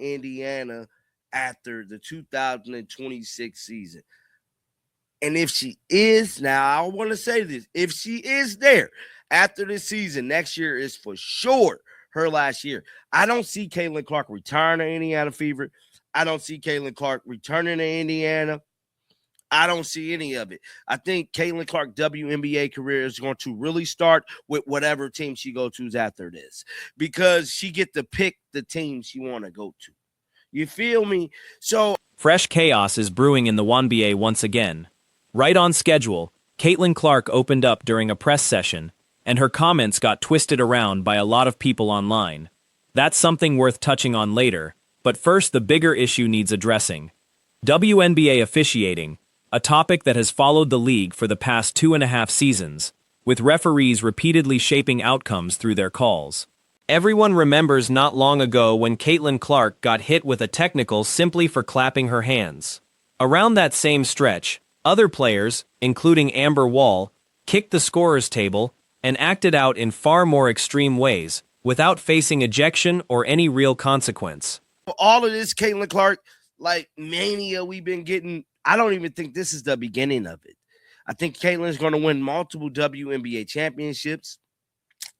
Indiana after the 2026 season. And if she is, now I want to say this, if she is there after this season, next year is for sure her last year. I don't see Caitlin Clark retiring to Indiana Fever. I don't see Caitlin Clark returning to Indiana. I don't see any of it. I think Caitlin Clark's WNBA career is going to really start with whatever team she goes to after this, because she get to pick the team she want to go to. You feel me? So fresh chaos is brewing in the WNBA once again. Right on schedule, Caitlin Clark opened up during a press session, and her comments got twisted around by a lot of people online. That's something worth touching on later, but first the bigger issue needs addressing. WNBA officiating, a topic that has followed the league for the past 2.5 seasons, with referees repeatedly shaping outcomes through their calls. Everyone remembers not long ago when Caitlin Clark got hit with a technical simply for clapping her hands. Around that same stretch, other players, including Amber Wall, kicked the scorer's table and acted out in far more extreme ways, without facing ejection or any real consequence. All of this Caitlin Clark, mania we've been getting, I don't even think this is the beginning of it. I think Caitlin's going to win multiple WNBA championships,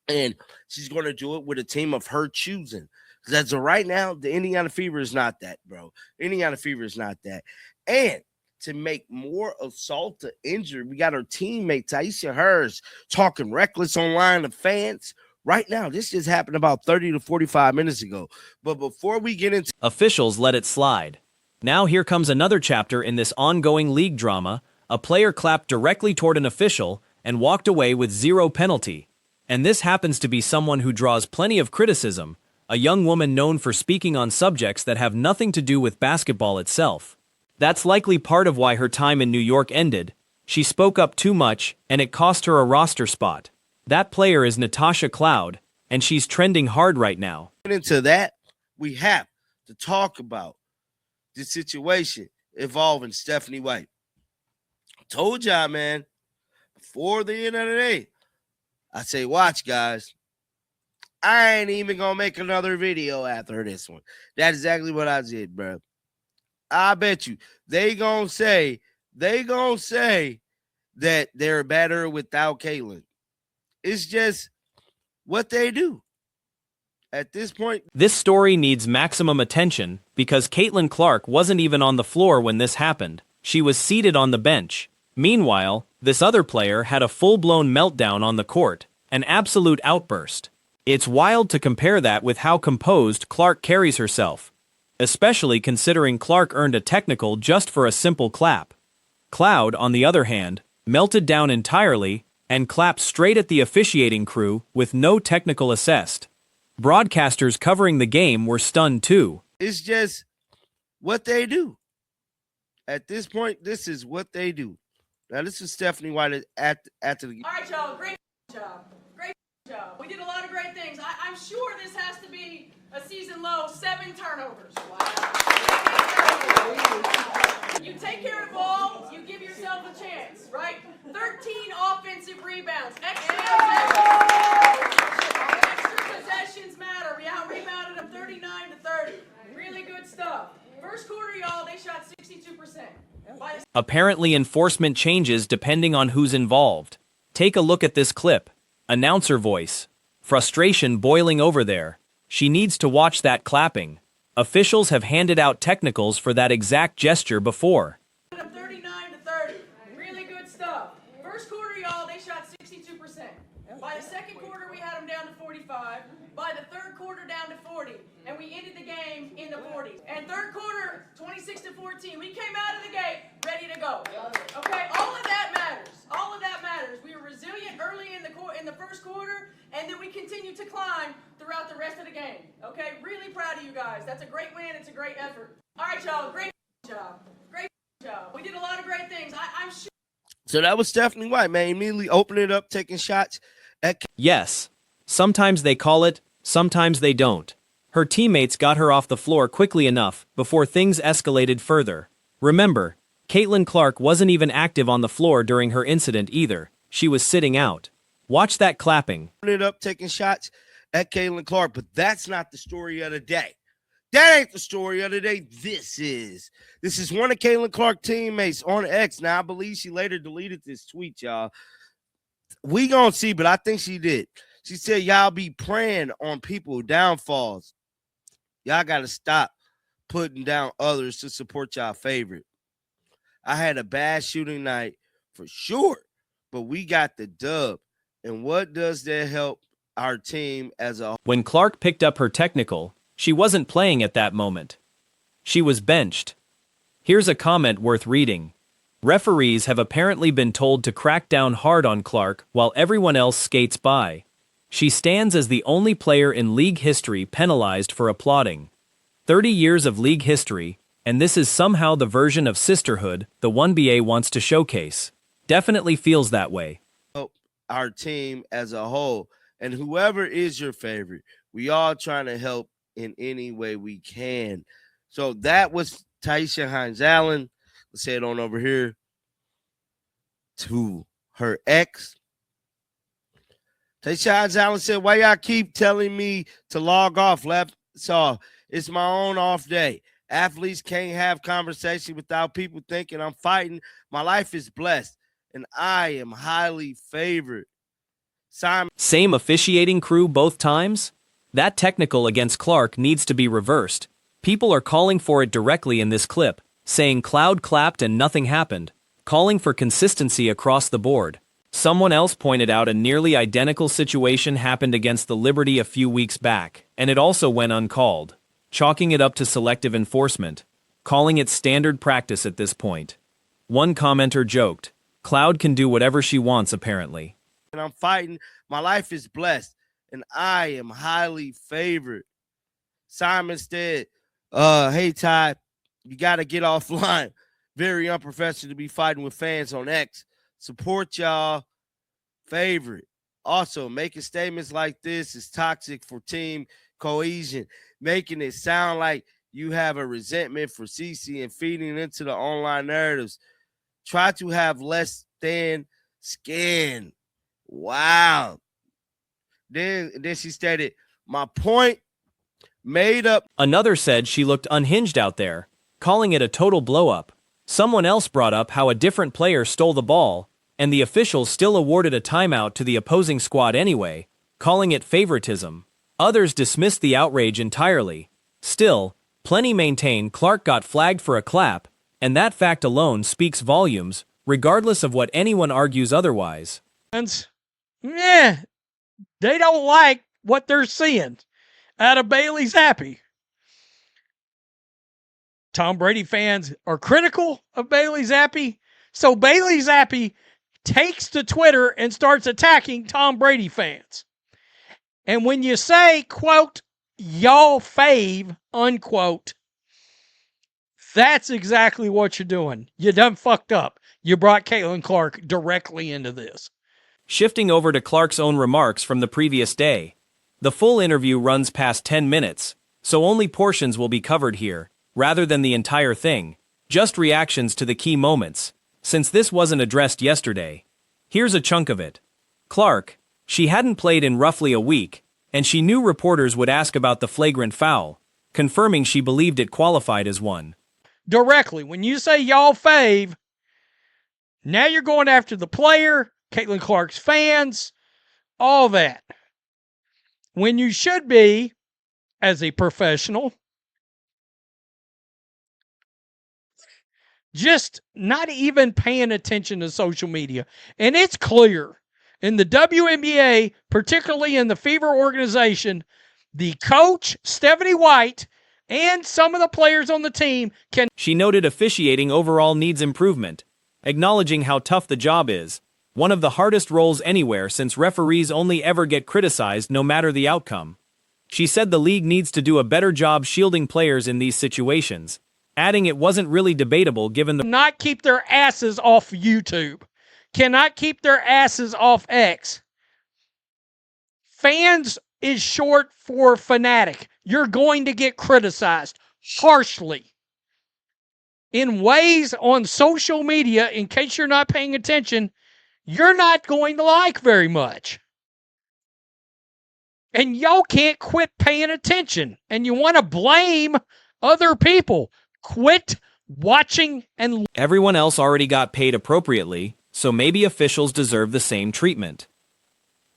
and she's going to do it with a team of her choosing. Because as of right now, the Indiana Fever is not that, bro. Indiana Fever is not that. And to make more assault to injury, we got our teammate Tyasha Hers talking reckless online to fans. Right now, this just happened about 30 to 45 minutes ago. But before we get into... Officials let it slide. Now here comes another chapter in this ongoing league drama. A player clapped directly toward an official and walked away with 0 penalty. And this happens to be someone who draws plenty of criticism, a young woman known for speaking on subjects that have nothing to do with basketball itself. That's likely part of why her time in New York ended. She spoke up too much, and it cost her a roster spot. That player is Natasha Cloud, and she's trending hard right now. Into that, we have to talk about the situation involving Stephanie White. I told y'all, man, before the end of the day, I say, watch, guys. I ain't even going to make another video after this one. That's exactly what I did, bro. I bet you they going to say that they're better without Caitlin. It's just what they do. At this point, this story needs maximum attention because Caitlin Clark wasn't even on the floor when this happened. She was seated on the bench. Meanwhile, this other player had a full-blown meltdown on the court, an absolute outburst. It's wild to compare that with how composed Clark carries herself, especially considering Clark earned a technical just for a simple clap. Cloud, on the other hand, melted down entirely and clapped straight at the officiating crew with no technical assessed. Broadcasters covering the game were stunned too. It's just what they do. At this point, this is what they do. Now, this is Stephanie White at the... All right, y'all. Great job. Great job. We did a lot of great things. I'm sure this has to be a season low 7 turnovers. Wow. You take care of the ball, you give yourself a chance, right? 13 offensive rebounds. Extra possessions matter. We out-rebounded them 39-30. Really good stuff. First quarter, y'all, they shot 62%. Apparently, enforcement changes depending on who's involved. Take a look at this clip. Announcer voice. Frustration boiling over there. She needs to watch that clapping. Officials have handed out technicals for that exact gesture before. 39-30. Really good stuff. First quarter, y'all, they shot 62%. By the second quarter, we had them down to 45. By the third quarter, down to 40. And we ended the game in the 40s. And third quarter, 26-14. We came out of the gate ready to go. Okay, all of that matters. All of that matters. We were resilient early in the first quarter, and then we continued to climb throughout the rest of the game. Okay, really proud of you guys. That's a great win. It's a great effort. All right, y'all, great job. Great job. We did a lot of great things. I'm sure. So that was Stephanie White, man. Immediately opening it up, taking shots at... Yes. Sometimes they call it, sometimes they don't. Her teammates got her off the floor quickly enough before things escalated further. Remember, Caitlin Clark wasn't even active on the floor during her incident either. She was sitting out. Watch that clapping. Opening it up, taking shots at Caitlin Clark, but that's not the story of the day. That ain't the story of the day. This is. This is one of Caitlin Clark's teammates on X. Now, I believe she later deleted this tweet, y'all. We gonna see, but I think she did. She said, y'all be praying on people downfalls. Y'all got to stop putting down others to support y'all favorite. I had a bad shooting night for sure, but we got the dub. And what does that help our team as a When Clark picked up her technical, she wasn't playing at that moment. She was benched. Here's a comment worth reading. Referees have apparently been told to crack down hard on Clark while everyone else skates by. She stands as the only player in league history penalized for applauding. 30 years of league history, and this is somehow the version of sisterhood the 1BA wants to showcase. Definitely feels that way. help our team as a whole. And whoever is your favorite, we all trying to help in any way we can. So that was Tyasha Hines Allen. Let's head on over here to her ex. Tyasha Hines Allen said, why y'all keep telling me to log off? It's my own off day. Athletes can't have conversation without people thinking I'm fighting. My life is blessed, and I am highly favored. Simon. Same officiating crew both times? That technical against Clark needs to be reversed. People are calling for it directly in this clip, saying Cloud clapped and nothing happened, calling for consistency across the board. Someone else pointed out a nearly identical situation happened against the Liberty a few weeks back, and it also went uncalled, chalking it up to selective enforcement, calling it standard practice at this point. One commenter joked, Cloud can do whatever she wants apparently. And I'm fighting. My life is blessed, and I am highly favored. Simon said, hey, Ty, you got to get offline. Very unprofessional to be fighting with fans on X. Support y'all favorite. Also, making statements like this is toxic for team cohesion, making it sound like you have a resentment for CC and feeding into the online narratives. Try to have less than skin. Wow. Then she stated, my point made up. Another said she looked unhinged out there, calling it a total blow-up. Someone else brought up how a different player stole the ball, and the officials still awarded a timeout to the opposing squad anyway, calling it favoritism. Others dismissed the outrage entirely. Still, plenty maintain Clark got flagged for a clap, and that fact alone speaks volumes, regardless of what anyone argues otherwise. Yeah, they don't like what they're seeing out of Bailey Zappi. Tom Brady fans are critical of Bailey Zappi, so Bailey Zappi takes to Twitter and starts attacking Tom Brady fans. And when you say, quote, y'all fave, unquote, that's exactly what you're doing. You done fucked up. You brought Caitlin Clark directly into this. Shifting over to Clark's own remarks from the previous day. The full interview runs past 10 minutes, so only portions will be covered here, rather than the entire thing, just reactions to the key moments, since this wasn't addressed yesterday. Here's a chunk of it. Clark, she hadn't played in roughly a week, and she knew reporters would ask about the flagrant foul, confirming she believed it qualified as one. Directly, when you say y'all fave, now you're going after the player, Caitlin Clark's fans, all that. When you should be, as a professional, just not even paying attention to social media. And it's clear in the WNBA, particularly in the Fever organization, the coach, Stephanie White, and some of the players on the team can. She noted officiating overall needs improvement, acknowledging how tough the job is, one of the hardest roles anywhere since referees only ever get criticized no matter the outcome. She said the league needs to do a better job shielding players in these situations, adding it wasn't really debatable given the Not keep their asses off YouTube, cannot keep their asses off X. Fans is short for fanatic. You're going to get criticized harshly in ways on social media, in case you're not paying attention, you're not going to like very much. And y'all can't quit paying attention. And you want to blame other people. Quit watching and Everyone else already got paid appropriately, so maybe officials deserve the same treatment.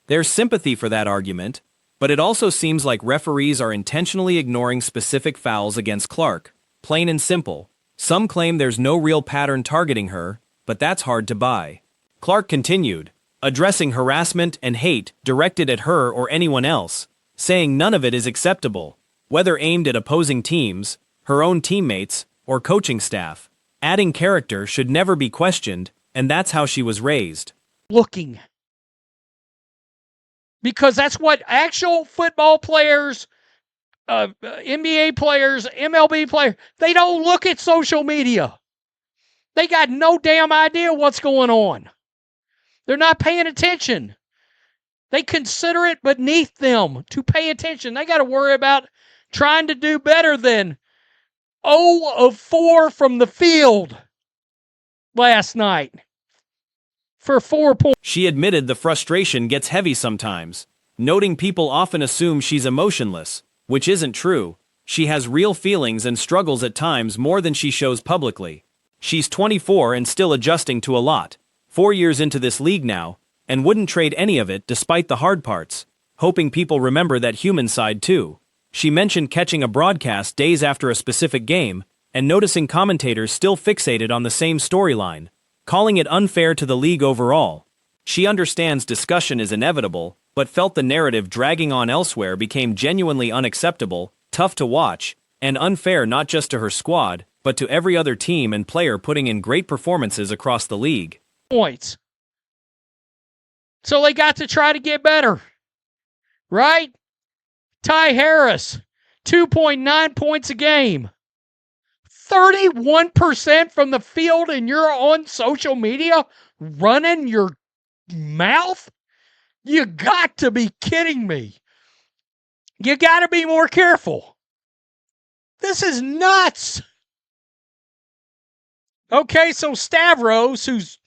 There's sympathy for that argument, but it also seems like referees are intentionally ignoring specific fouls against Clark. Plain and simple. Some claim there's no real pattern targeting her, but that's hard to buy. Clark continued, addressing harassment and hate directed at her or anyone else, saying none of it is acceptable, whether aimed at opposing teams, her own teammates, or coaching staff. Adding character should never be questioned, and that's how she was raised. looking. Because that's what actual football players, NBA players, MLB players, they don't look at social media. They got no damn idea what's going on. They're not paying attention. They consider it beneath them to pay attention. They got to worry about trying to do better than 0 of 4 from the field last night for 4 points. She admitted the frustration gets heavy sometimes, noting people often assume she's emotionless, which isn't true. She has real feelings and struggles at times more than she shows publicly. She's 24 and still adjusting to a lot, 4 years into this league now, and wouldn't trade any of it despite the hard parts, hoping people remember that human side too. She mentioned catching a broadcast days after a specific game and noticing commentators still fixated on the same storyline, calling it unfair to the league overall. She understands discussion is inevitable, but felt the narrative dragging on elsewhere became genuinely unacceptable, tough to watch, and unfair not just to her squad, but to every other team and player putting in great performances across the league. Points. So they got to try to get better, right? Ty Harris, 2.9 points a game. 31% from the field, and you're on social media running your mouth? You got to be kidding me. You got to be more careful. This is nuts. Okay, so Stavros, who's...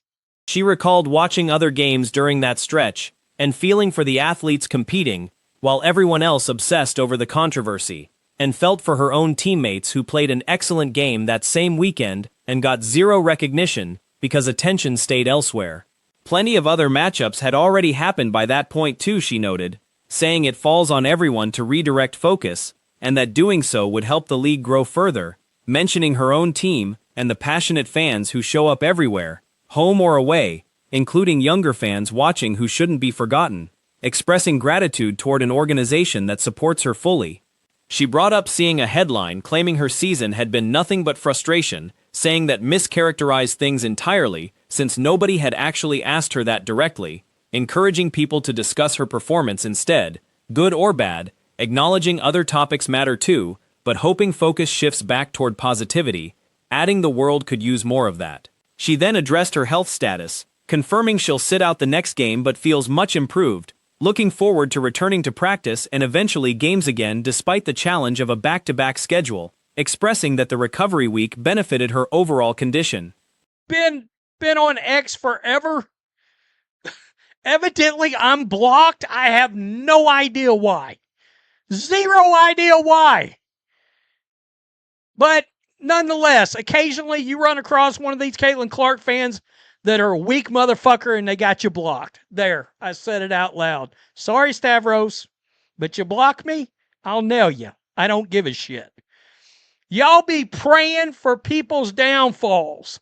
She recalled watching other games during that stretch and feeling for the athletes competing, while everyone else obsessed over the controversy, and felt for her own teammates who played an excellent game that same weekend and got zero recognition because attention stayed elsewhere. Plenty of other matchups had already happened by that point too, she noted, saying it falls on everyone to redirect focus, and that doing so would help the league grow further, mentioning her own team and the passionate fans who show up everywhere, home or away, including younger fans watching who shouldn't be forgotten, expressing gratitude toward an organization that supports her fully. She brought up seeing a headline claiming her season had been nothing but frustration, saying that mischaracterized things entirely since nobody had actually asked her that directly, encouraging people to discuss her performance instead, good or bad, acknowledging other topics matter too, but hoping focus shifts back toward positivity, adding the world could use more of that. She then addressed her health status, confirming she'll sit out the next game but feels much improved, looking forward to returning to practice and eventually games again despite the challenge of a back-to-back schedule, expressing that the recovery week benefited her overall condition. Been on X forever. Evidently, I'm blocked. I have no idea why. Zero idea why. But nonetheless, occasionally you run across one of these Caitlin Clark fans that are a weak motherfucker and they got you blocked. There, I said it out loud. Sorry, Stavros, but you block me, I'll nail you. I don't give a shit. Y'all be praying for people's downfalls.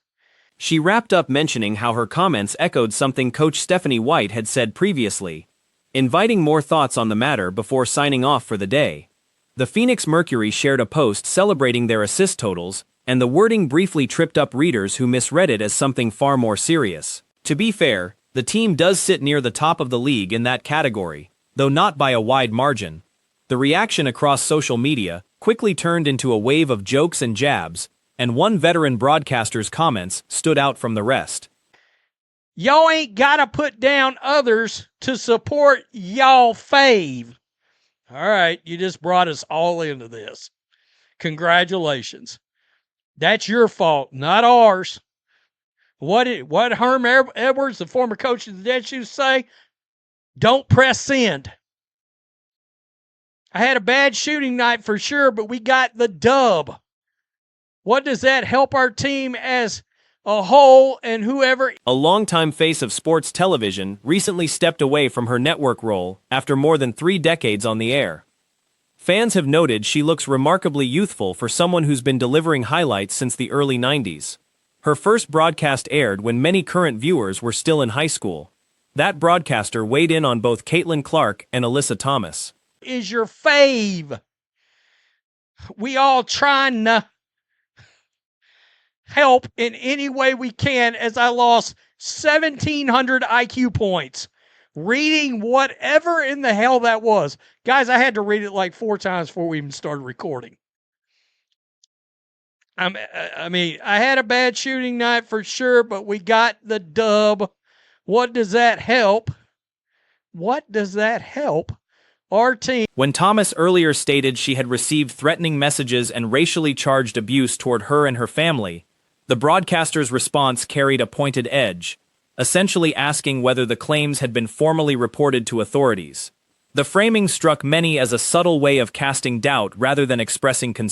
She wrapped up mentioning how her comments echoed something Coach Stephanie White had said previously, inviting more thoughts on the matter before signing off for the day. The Phoenix Mercury shared a post celebrating their assist totals, and the wording briefly tripped up readers who misread it as something far more serious. To be fair, the team does sit near the top of the league in that category, though not by a wide margin. The reaction across social media quickly turned into a wave of jokes and jabs, and one veteran broadcaster's comments stood out from the rest. Y'all ain't got to put down others to support y'all fave. All right, you just brought us all into this. Congratulations. That's your fault, not ours. What Herm Edwards, the former coach of the Dead Shoes, say? Don't press send. I had a bad shooting night for sure, but we got the dub. What does that help our team as a whole and whoever? A longtime face of sports television recently stepped away from her network role after more than 3 decades on the air. Fans have noted she looks remarkably youthful for someone who's been delivering highlights since the early 90s. Her first broadcast aired when many current viewers were still in high school. That broadcaster weighed in on both Caitlin Clark and Alyssa Thomas. Is your fave? We all trying to help in any way we can as I lost 1,700 IQ points reading whatever in the hell that was. Guys, I had to read it like 4 times before we even started recording. I mean, I had a bad shooting night for sure, but we got the dub. What does that help? What does that help our team? When Thomas earlier stated she had received threatening messages and racially charged abuse toward her and her family, the broadcaster's response carried a pointed edge, essentially asking whether the claims had been formally reported to authorities. The framing struck many as a subtle way of casting doubt rather than expressing concern.